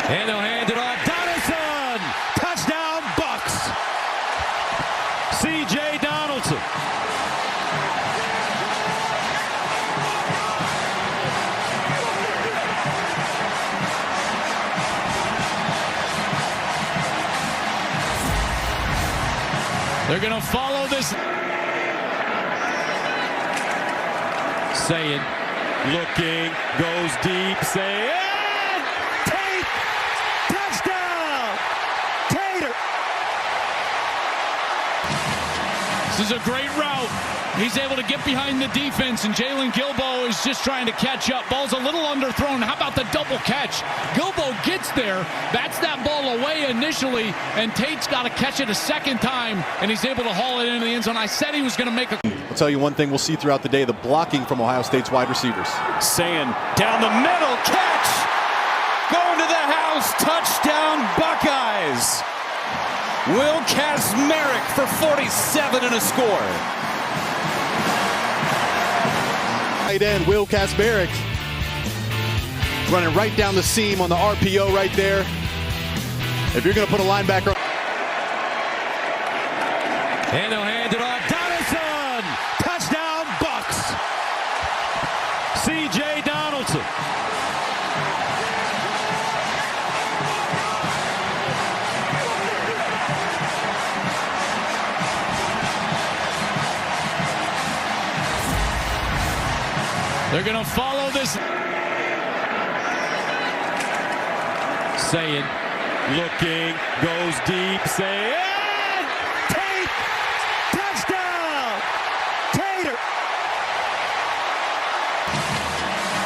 And they'll hand it off. Donaldson! Touchdown, Bucks! C.J. Donaldson. They're going to follow this. Saying, looking, goes deep, saying, Tate! Touchdown! Tater! This is a great route. He's able to get behind the defense, and Jalen Gilbo is just trying to catch up. Ball's a little underthrown. How about the double catch? Gilbo gets there, bats that ball away initially, and Tate's got to catch it a second time, and he's able to haul it into the end zone. I said he was going to make a... I'll tell you one thing we'll see throughout the day, the blocking from Ohio State's wide receivers. Saying, down the middle, catch! Going to the house, touchdown Buckeyes! Will Kazmarek for 47 and a score. Tight end Will Kazmarek running right down the seam on the RPO right there. If you're going to put a linebacker... And they'll hand it off. Donaldson! Touchdown, Bucks! C.J. Donaldson. They're going to follow this. Saying, looking, goes deep, saying, Tate! Touchdown! Tater!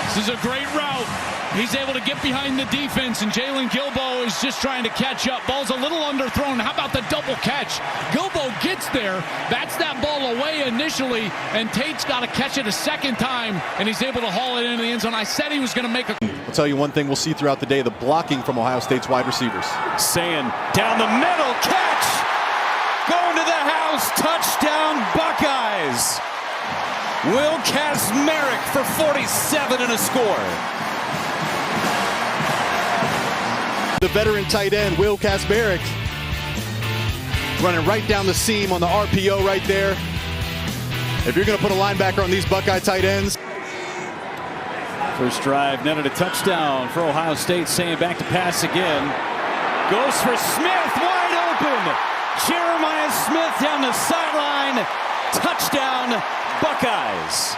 This is a great route. He's able to get behind the defense, and Jalen Gilbo is just trying to catch up. Ball's a little underthrown. How about the double catch? Gilbo gets there, bats that ball away initially, and Tate's got to catch it a second time, and he's able to haul it into the end zone. I said he was going to make a... I'll tell you one thing we'll see throughout the day, the blocking from Ohio State's wide receivers. Saying, down the middle, catch! Going to the house, touchdown Buckeyes! Will Kazmarek for 47 and a score. The veteran tight end, Will Kazmarek, running right down the seam on the RPO right there. If you're going to put a linebacker on these Buckeye tight ends. First drive netted a touchdown for Ohio State. Saying back to pass again. Goes for Smith, wide open. Jeremiah Smith down the sideline. Touchdown, Buckeyes.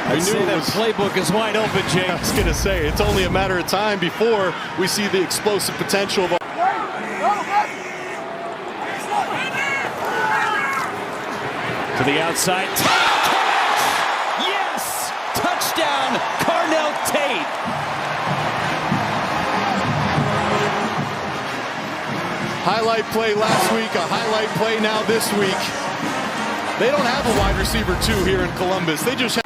I knew that playbook is wide open, Jake. I was going to say, it's only a matter of time before we see the explosive potential of... To the outside. Yes! Touchdown, Carnell Tate. Highlight play last week, a highlight play now this week. They don't have a wide receiver 2 here in Columbus. They just have...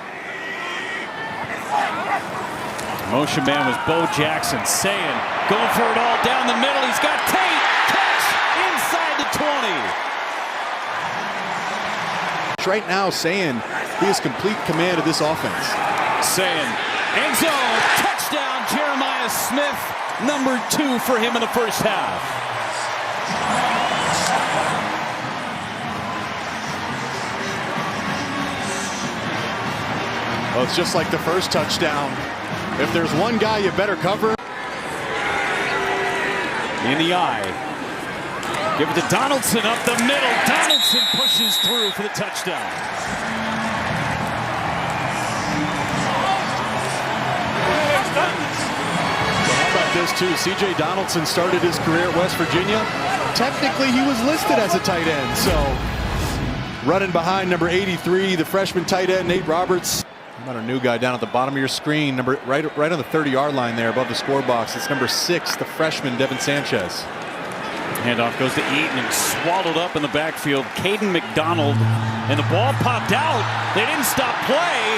Motion man was Bo Jackson. Saying, going for it all down the middle. He's got Tate. Catch inside the 20. Right now, Saying he has complete command of this offense. Saying, end zone, touchdown, Jeremiah Smith. Number 2 for him in the first half. Well, it's just like the first touchdown. If there's one guy you better cover. In the eye. Give it to Donaldson up the middle. Donaldson pushes through for the touchdown. So how about this too? C.J. Donaldson started his career at West Virginia. Technically, he was listed as a tight end. So running behind number 83, the freshman tight end, Nate Roberts. About a new guy down at the bottom of your screen, right on the 30-yard line there above the score box. It's number 6, the freshman Devin Sanchez. Handoff goes to Eaton and swallowed up in the backfield. Caden McDonald, and the ball popped out. They didn't stop play,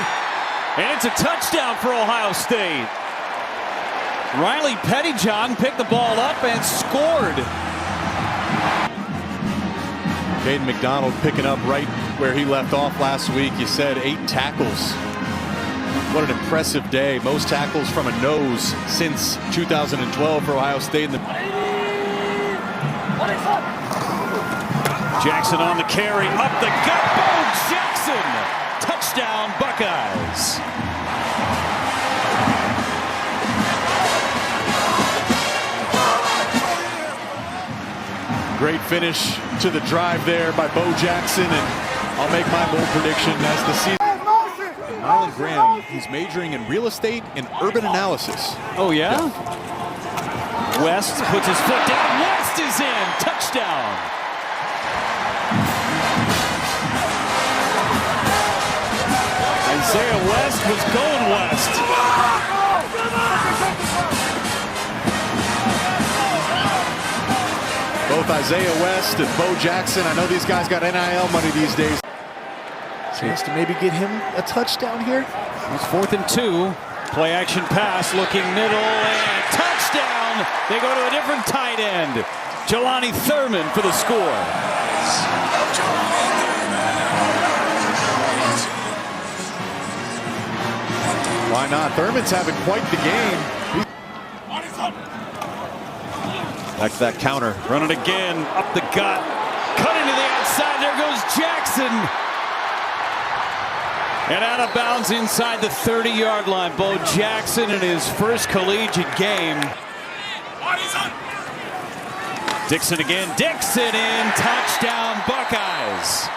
and it's a touchdown for Ohio State. Riley Pettyjohn picked the ball up and scored. Caden McDonald picking up right where he left off last week. You said 8 tackles. What an impressive day. Most tackles from a nose since 2012 for Ohio State. Jackson on the carry, up the gut, Bo Jackson! Touchdown, Buckeyes. Great finish to the drive there by Bo Jackson, and I'll make my bold prediction as the season. Marlon Graham, he's majoring in real estate and urban analysis. Oh, yeah? West puts his foot down. West is in. Touchdown. Isaiah West was going west. Both Isaiah West and Bo Jackson, I know these guys got NIL money these days. Chance to maybe get him a touchdown here. It's 4th and 2. Play action pass, looking middle, and touchdown. They go to a different tight end. Jelani Thurman for the score. Why not? Thurman's having quite the game. Back to that counter. Run it again, up the gut. Cut into the outside, there goes Jackson. And out of bounds inside the 30-yard line. Bo Jackson in his first collegiate game. Dixon again. Dixon in. Touchdown, Buckeyes.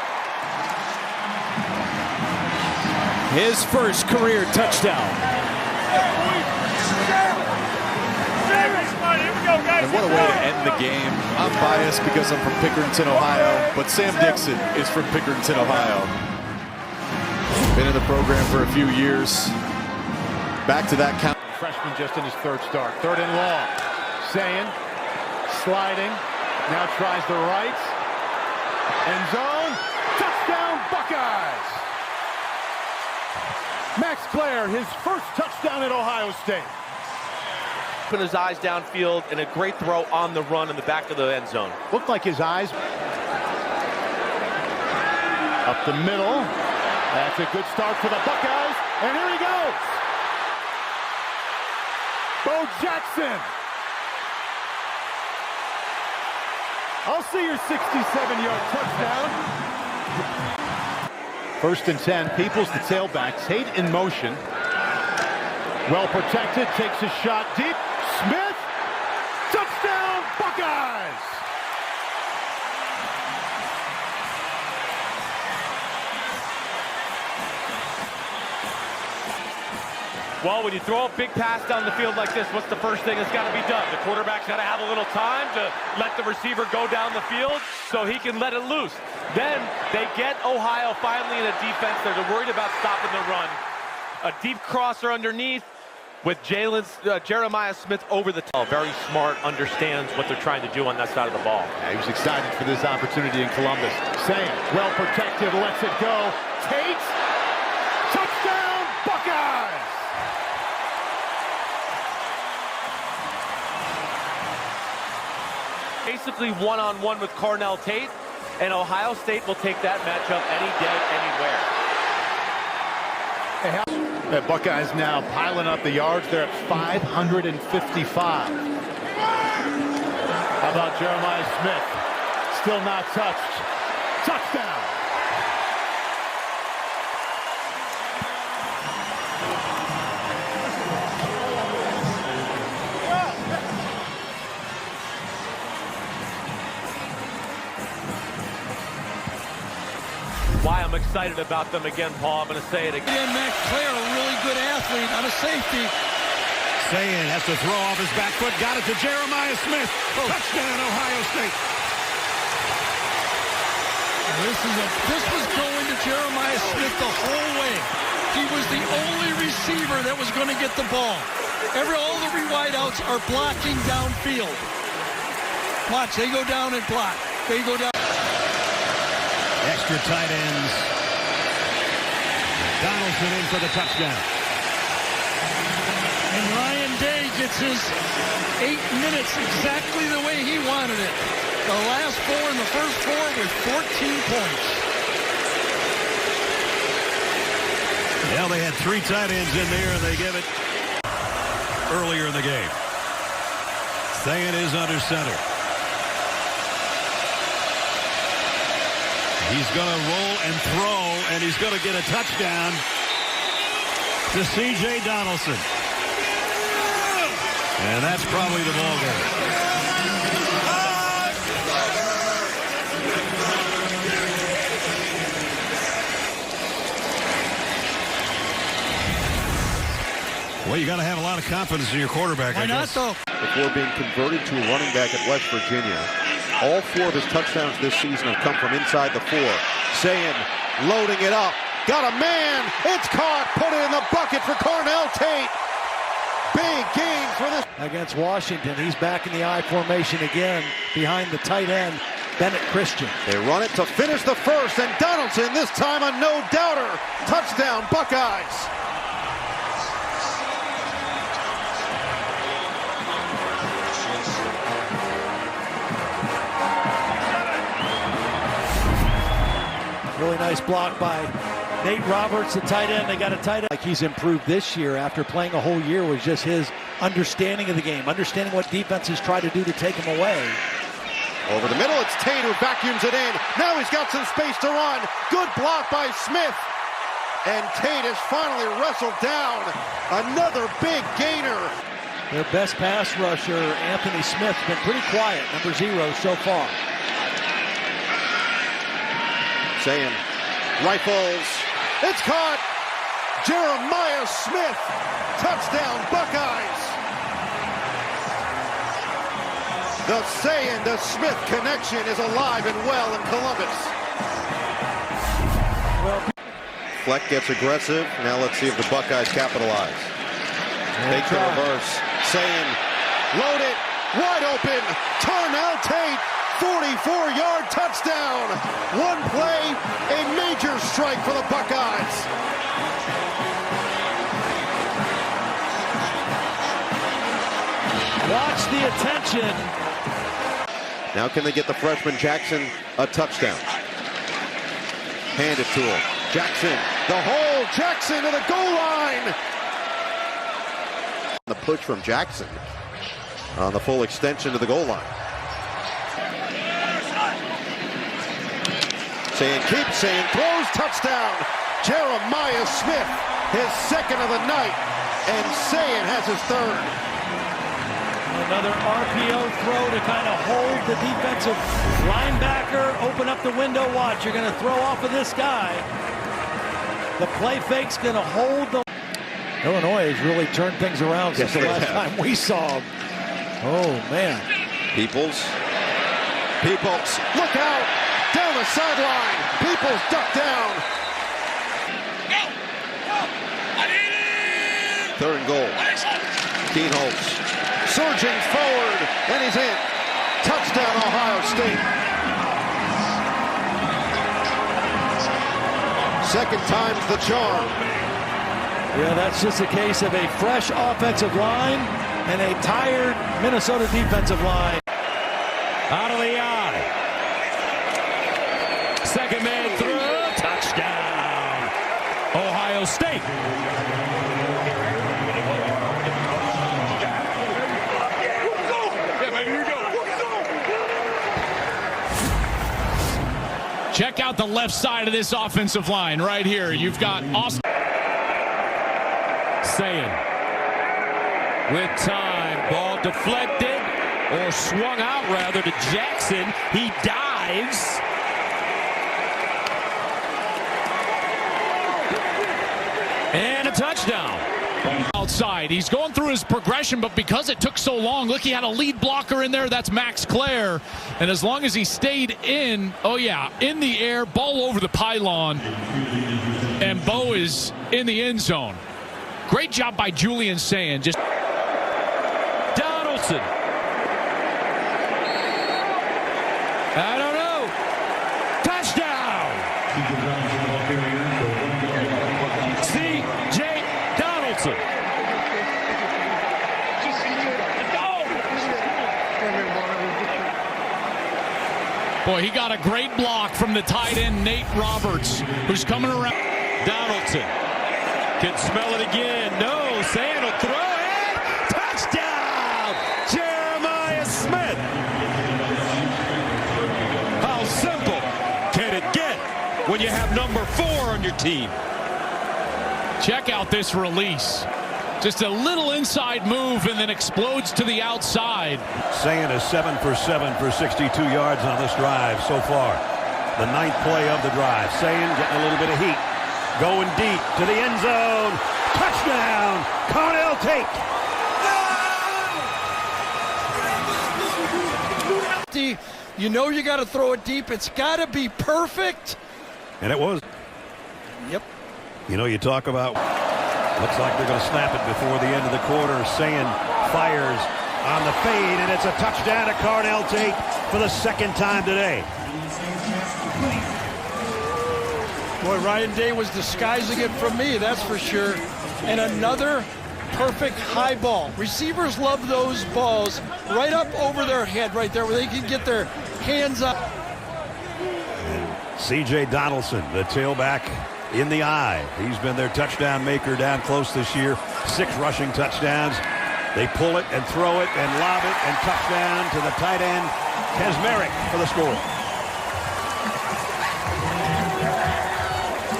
His first career touchdown. And what a way to end the game. I'm biased because I'm from Pickerington, Ohio, but Sam Dixon is from Pickerington, Ohio. Been in the program for a few years. Back to that count. Freshman just in his 3rd start. 3rd and long. Saying, sliding, now tries the right. End zone, touchdown Buckeyes! Max Clare, his first touchdown at Ohio State. Put his eyes downfield and a great throw on the run in the back of the end zone. Looked like his eyes. Up the middle. That's a good start for the Buckeyes. And here he goes. Bo Jackson. I'll see your 67-yard touchdown. 1st and 10. Peoples, the tailback. Tate in motion. Well protected. Takes a shot deep. Smith. Touchdown, Buckeyes. Well, when you throw a big pass down the field like this, what's the first thing that's got to be done? The quarterback's got to have a little time to let the receiver go down the field so he can let it loose. Then they get Ohio finally in a defense. They're worried about stopping the run. A deep crosser underneath with Jeremiah Smith over the top. Very smart, understands what they're trying to do on that side of the ball. Yeah, he was excited for this opportunity in Columbus. Saying, well protected, lets it go. Tate, touchdown, Buckeyes! Basically one-on-one with Cornell Tate, and Ohio State will take that matchup any day, anywhere. The Buckeyes now piling up the yards. They're at 555. How about Jeremiah Smith? Still not touched. Touchdown! Why I'm excited about them again, Paul. I'm going to say it again. Max Clare, a really good athlete on a safety. Sayin has to throw off his back foot. Got it to Jeremiah Smith. Touchdown, Ohio State. This was going to Jeremiah Smith the whole way. He was the only receiver that was going to get the ball. All the wideouts are blocking downfield. Watch, they go down and block. They go down. Extra tight ends. Donaldson in for the touchdown. And Ryan Day gets his 8 minutes exactly the way he wanted it. The last four in the first four with 14 points. Yeah, they had 3 tight ends in there, and they give it earlier in the game. Thayen is under center. He's going to roll and throw, and he's going to get a touchdown to C.J. Donaldson. And that's probably the ball game. Well, you got to have a lot of confidence in your quarterback. Why not, though? Before being converted to a running back at West Virginia. All 4 of his touchdowns this season have come from inside the 4. Sayin loading it up. Got a man. It's caught. Put it in the bucket for Cornell Tate. Big game for this. Against Washington. He's back in the I formation again behind the tight end, Bennett Christian. They run it to finish the first, and Donaldson this time a no-doubter. Touchdown, Buckeyes. Really nice block by Nate Roberts, the tight end. They got a tight end. Like he's improved this year after playing a whole year was just his understanding of the game, understanding what defenses try to do to take him away. Over the middle, it's Tate who vacuums it in. Now he's got some space to run. Good block by Smith. And Tate is finally wrestled down. Another big gainer. Their best pass rusher, Anthony Smith, been pretty quiet, number 0 so far. Sayin rifles. It's caught. Jeremiah Smith. Touchdown, Buckeyes. The Sayin to Smith connection is alive and well in Columbus. Fleck gets aggressive. Now let's see if the Buckeyes capitalize. Take the reverse. Sayin load it. Wide open. Cornell Tate. 44-yard touchdown. One play, a major strike for the Buckeyes. Watch the attention. Now can they get the freshman Jackson a touchdown? Hand it to him. Jackson, the hole. Jackson to the goal line. The push from Jackson on the full extension to the goal line. Sayin keeps, Sayin throws, touchdown. Jeremiah Smith, his second of the night, and Sayin has his third. Another RPO throw to kind of hold the defensive linebacker, open up the window. Watch, you're going to throw off of this guy. The play fake's going to hold them. Illinois has really turned things around since the last time we saw them. Oh, man. Peoples, look out. Down the sideline. Peoples ducked down. Third and goal. Keenholz surging forward, and he's in. Touchdown, Ohio State. Second time's the charm. Yeah, that's just a case of a fresh offensive line and a tired Minnesota defensive line. Out of the eye. Second man through. Touchdown. Ohio State. Check out the left side of this offensive line right here. You've got Austin. Sayin with time. Ball deflected or swung out rather to Jackson. He dives. And a touchdown. Outside. He's going through his progression, but because it took so long, look, he had a lead blocker in there. That's Max Clare. And as long as he stayed in, oh yeah, in the air, ball over the pylon, and Bo is in the end zone. Great job by Julian Sayin. Just Donaldson. I don't know. Touchdown. C.J. Donaldson. Boy, he got a great block from the tight end, Nate Roberts, who's coming around. Donaldson can smell it again. No, Sayin will throw it. Touchdown, Jeremiah Smith. How simple can it get when you have number 4 on your team? Check out this release. Just a little inside move and then explodes to the outside. Sayin is 7 for 7 for 62 yards on this drive so far. The 9th play of the drive. Sayin getting a little bit of heat. Going deep to the end zone. Touchdown, Carnell Tate. You know you got to throw it deep. It's got to be perfect. And it was. Yep. You know, you talk about, looks like they're going to snap it before the end of the quarter. Sayin fires on the fade, and it's a touchdown to Carnell Tate for the 2nd time today. Boy, Ryan Day was disguising it from me, that's for sure. And another perfect high ball. Receivers love those balls right up over their head right there where they can get their hands up. C.J. Donaldson, the tailback in the eye. He's been their touchdown maker down close this year. 6 rushing touchdowns. They pull it and throw it and lob it and touchdown to the tight end, Kaczmarek, for the score.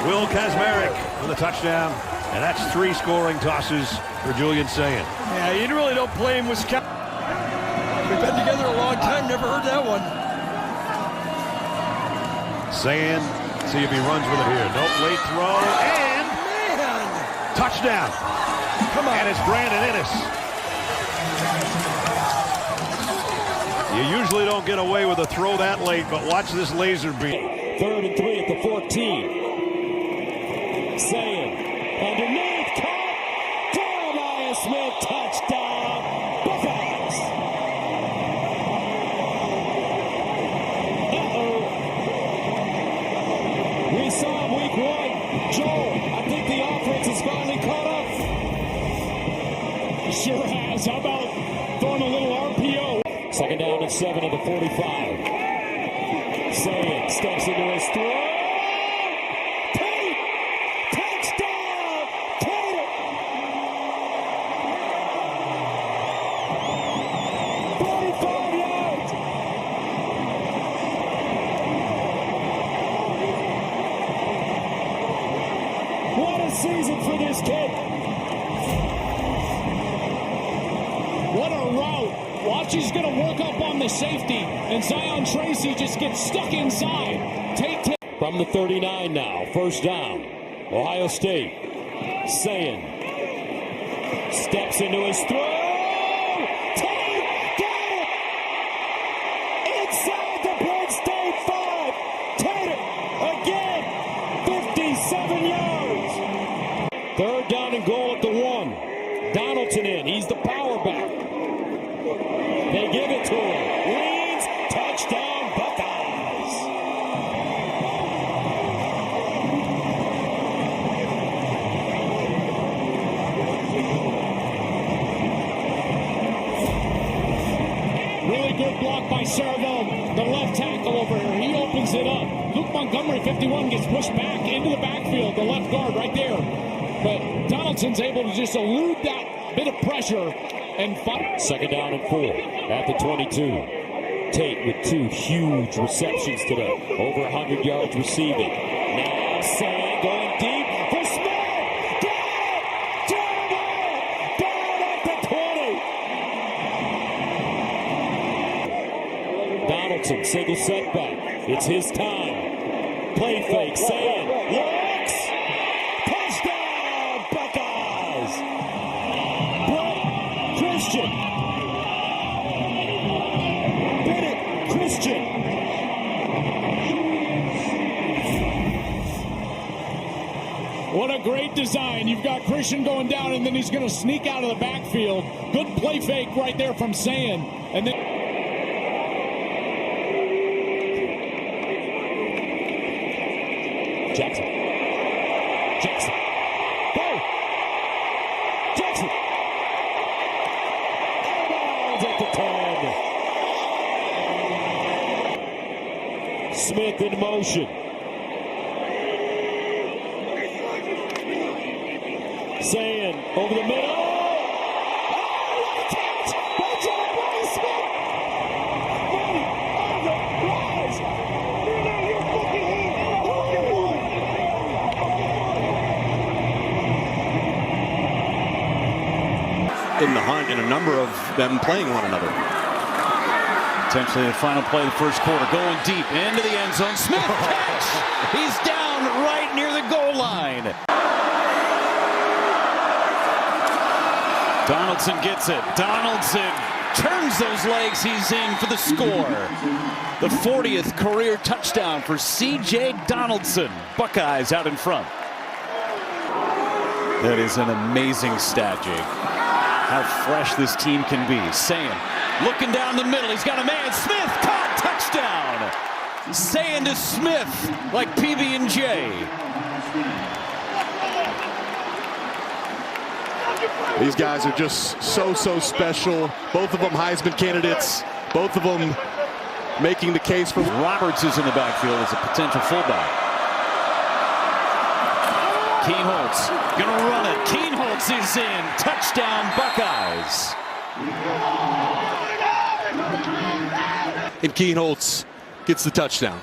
Will Kaczmarek for the touchdown. And that's 3 scoring tosses for Julian Sayin. Yeah, you really don't play in Wisconsin. We've been together a long time, never heard that one. Sayin, see if he runs with it here. Nope, late throw, and Man! touchdown. Come on. And it's Brandon Innes. You usually don't get away with a throw that late, but watch this laser beam. 3rd and 3 at the 14. Sayin underneath, caught. Jeremiah Smith, touchdown, Buckeyes. We saw him week 1. Joel, I think the offense has finally caught up. Sure has. How about throwing a little RPO? 2nd down and 7 at the 45. Sayin steps into his throw. Season for this kid. What a route. Watch, he's going to work up on the safety, and Zion Tracy just gets stuck inside. Take from the 39 now. 1st down. Ohio State. Sayin steps into his throw. Tate got it. Inside the Penn State 5. Tate again. 57 yards. 3rd down and goal at the 1. Donaldson in. He's the power back. They give it to him. Leads. Touchdown, Buckeyes. really good block by Servo, the left tackle over here. He opens it up. Luke Montgomery, 51, gets pushed back into the backfield, the left guard right there. But Donaldson's able to just elude that bit of pressure and fight. 2nd down and 4 at the 22. Tate with 2 huge receptions today. Over 100 yards receiving. Now Sayin going deep for Smith. Got it! Jeremiah! Down at the 20. Donaldson, single setback. It's his time. Play fake. Sayin looks. Touchdown, Buckeyes! Brett Christian. Christian. What a great design. You've got Christian going down, and then he's going to sneak out of the backfield. Good play fake right there from Sayin. And then Jackson. Go! Jackson. Out of bounds at the 10. Smith in motion. Sayin over the middle. In the hunt, and a number of them playing one another. Potentially the final play of the first quarter. Going deep into the end zone. Smith catch! He's down right near the goal line. Donaldson gets it. Donaldson turns those legs. He's in for the score. The 40th career touchdown for C.J. Donaldson. Buckeyes out in front. That is an amazing stat, Jake. How fresh this team can be. Sayin looking down the middle. He's got a man. Smith caught. Touchdown. Sayin to Smith like PB&J. These guys are just so special. Both of them Heisman candidates. Both of them making the case for. Roberts is in the backfield as a potential fullback. Keenholz gonna run it. Keenholz is in. Touchdown Buckeyes. And Keenholz gets the touchdown.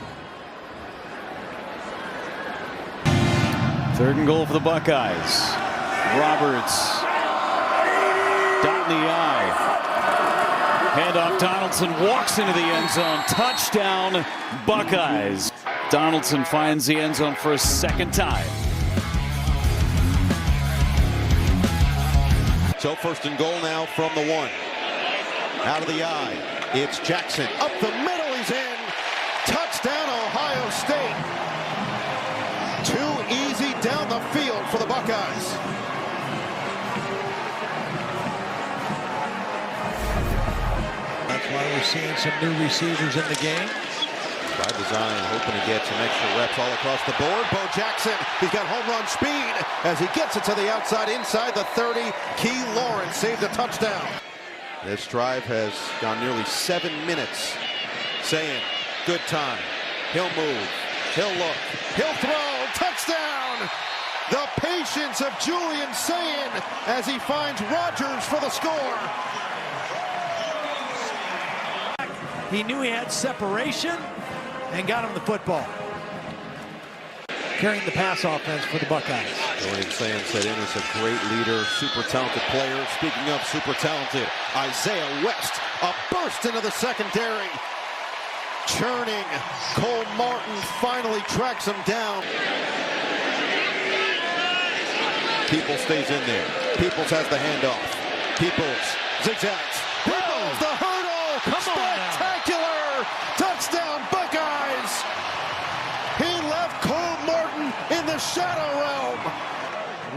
3rd and goal for the Buckeyes. Roberts. Dot in the eye. Handoff. Donaldson walks into the end zone. Touchdown Buckeyes. Donaldson finds the end zone for a second time. So 1st and goal now from the 1. Out of the eye. It's Jackson. Up the middle. He's in. Touchdown Ohio State. Too easy down the field for the Buckeyes. That's why we're seeing some new receivers in the game. By design, hoping to get some extra reps all across the board. Bo Jackson, he's got home run speed as he gets it to the outside, inside the 30. Key Lawrence saved a touchdown. This drive has gone nearly 7 minutes. Sayin, good time. He'll move. He'll look. He'll throw. Touchdown! The patience of Julian Sayin as he finds Rodgers for the score. He knew he had separation and got him the football. Carrying the pass offense for the Buckeyes. Julian Sayin said in is a great leader, super talented player. Speaking of super talented, Isaiah West, a burst into the secondary. Churning. Cole Martin finally tracks him down. Peoples stays in there. Peoples has the handoff. Peoples zigzags. Peoples the hurdle. Come on. Spectacular. Touchdown Buckeyes. He left Cole Martin in the shadow realm.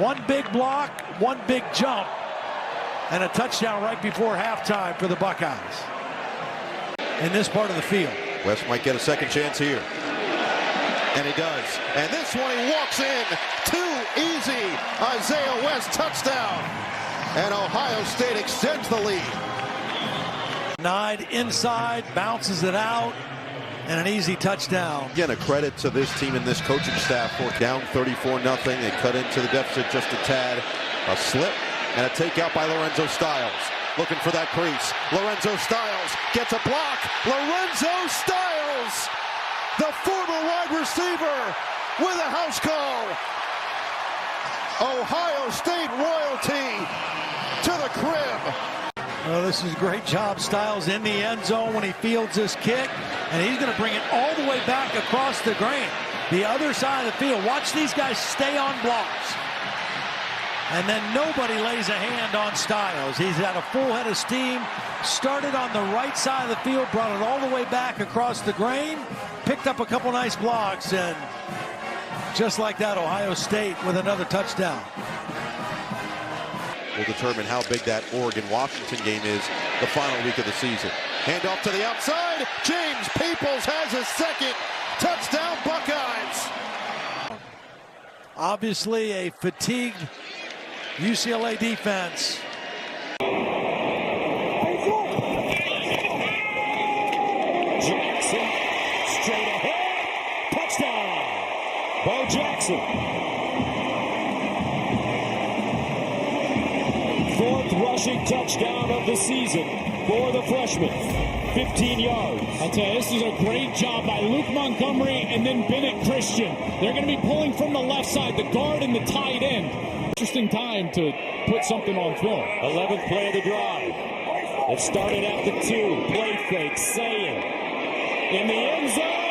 One big block, one big jump, and a touchdown right before halftime for the Buckeyes in this part of the field. West might get a second chance here. And he does. And this one he walks in. Too easy. Isaiah West touchdown. And Ohio State extends the lead. Denied inside, bounces it out, and an easy touchdown. Again, a credit to this team and this coaching staff for down 34-0. They cut into the deficit just a tad. A slip and a takeout by Lorenzo Styles. Looking for that crease. Lorenzo Styles gets a block. Lorenzo Styles, the former wide receiver, with a house call. Ohio State royalty to the crib. Well, this is a great job. Styles in the end zone when he fields this kick, and he's going to bring it all the way back across the grain. The other side of the field. Watch these guys stay on blocks. And then nobody lays a hand on Styles. He's got a full head of steam. Started on the right side of the field, brought it all the way back across the grain, picked up a couple nice blocks, and just like that, Ohio State with another touchdown. We'll determine how big that Oregon-Washington game is the final week of the season. Hand off to the outside. James Peoples has his second touchdown Buckeyes. Obviously a fatigued UCLA defense. Jackson straight ahead. Bo Jackson. Fourth rushing touchdown of the season for the freshman. 15 yards. I'll tell you, this is a great job by Luke Montgomery and then Bennett Christian. They're going to be pulling from the left side, the guard and the tight end. Interesting time to put something on film. 11th play of the drive. It started at the 2. Play fake, Sayin. In the end zone.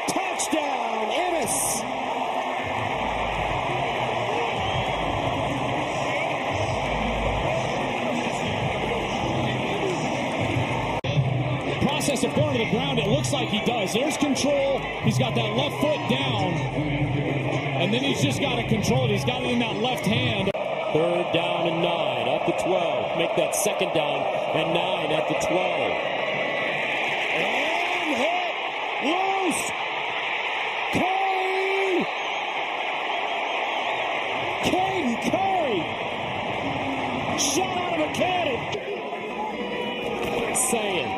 Touchdown, Ennis. Process of going to the ground, it looks like he does. There's control. He's got that left foot down. And then he's just got to control it. He's got it in that left hand. 3rd down and 9 at the 12. Make that 2nd down and 9 at the 12. And hit. Loose. Curry. Caden Curry. Shot out of a cannon. Saying.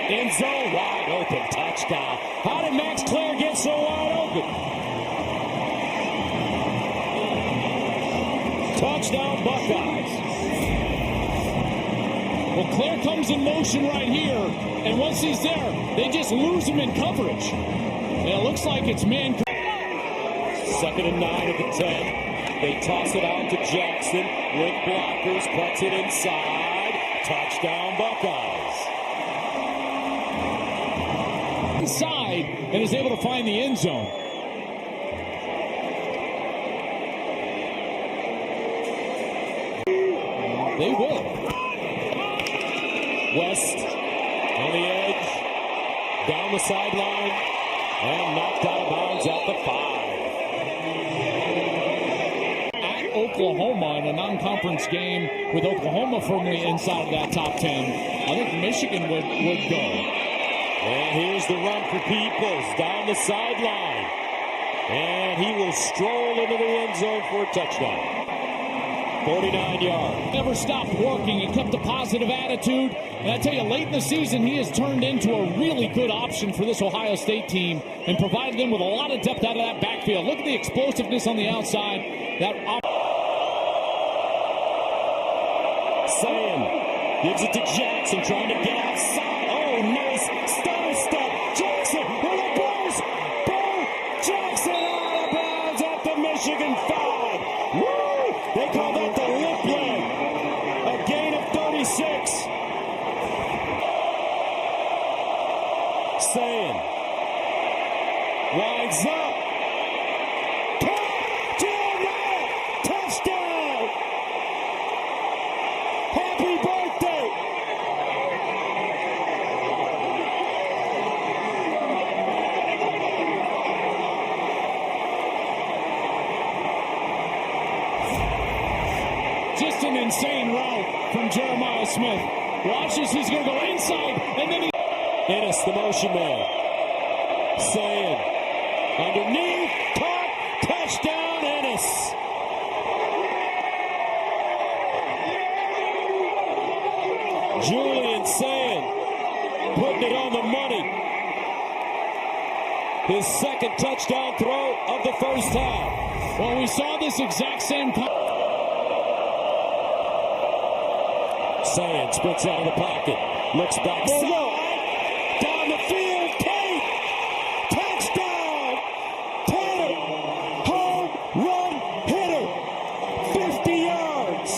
End zone. Wide open. Touchdown. How did Max Clare get so wide open? Touchdown, Buckeyes. Well, Claire comes in motion right here, and once he's there, they just lose him in coverage. And it looks like it's man. 2nd and 9 at the 10. They toss it out to Jackson with blockers, cuts it inside. Touchdown, Buckeyes. Inside, and is able to find the end zone. They will. West on the edge, down the sideline, and knocked out of bounds at the 5. At Oklahoma in a non-conference game with Oklahoma firmly inside of that top 10, I think Michigan would go. And here's the run for Peoples down the sideline. And he will stroll into the end zone for a touchdown. 49 yards. Never stopped working. He kept a positive attitude. And I tell you, late in the season, he has turned into a really good option for this Ohio State team and provided them with a lot of depth out of that backfield. Look at the explosiveness on the outside. Sam gives it to Jackson, trying to get outside. Oh, nice stutter step. Jackson with a burst. Bo Jackson out of bounds at the Michigan 5. Woo! They call that the lip leg. A gain of 36. Sam winds up. Touchdown! Happy birthday! Just an insane route from Jeremiah Smith. Watch this, he's going to go inside, and then he... Ennis, the motion man. Saying, underneath, caught, touchdown, Ennis. Julian saying, putting it on the money. His 2nd touchdown throw of the first half. Well, we saw this exact same... Saying, sprints out of the pocket, looks backside. Down the field, Tate! Touchdown! Taylor! Home run hitter! 50 yards!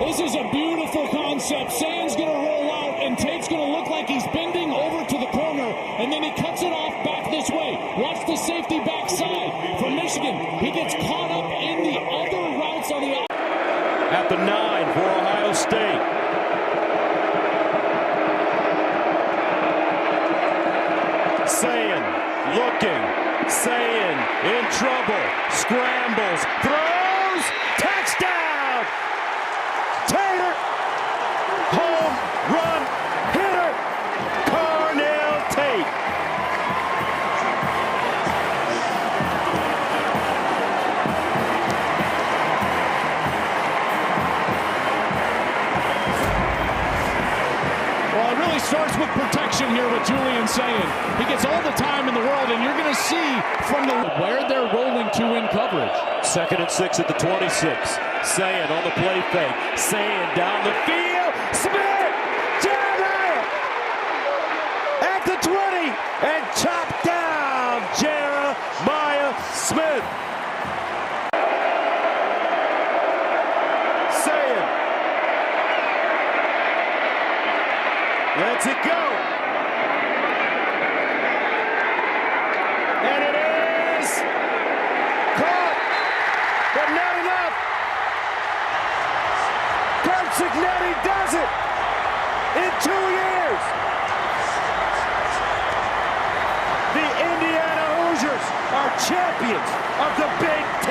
This is a beautiful concept. Sand's going to roll out, and Tate's going to look like he's bending over to the corner, and then he cuts it off back this way. Watch the safety backside from Michigan. He gets caught up in the other routes on the outside. At the 9 for Ohio State. Sayin, looking, Sayin in trouble, scrambles, throws, touchdown! Taylor, home run hitter, Carnell Tate. action here with Julian Sayin. He gets all the time in the world, and you're going to see from the where they're rolling to in coverage. 2nd and 6 at the 26. Sayin on the play fake. Sayin down the field. Smith! Jeremiah! At the 20 and chopped down Jeremiah Smith. Sayin. Lets it go. And it is caught, but not enough. Kurt Cignetti does it in 2 years. The Indiana Hoosiers are champions of the Big Ten.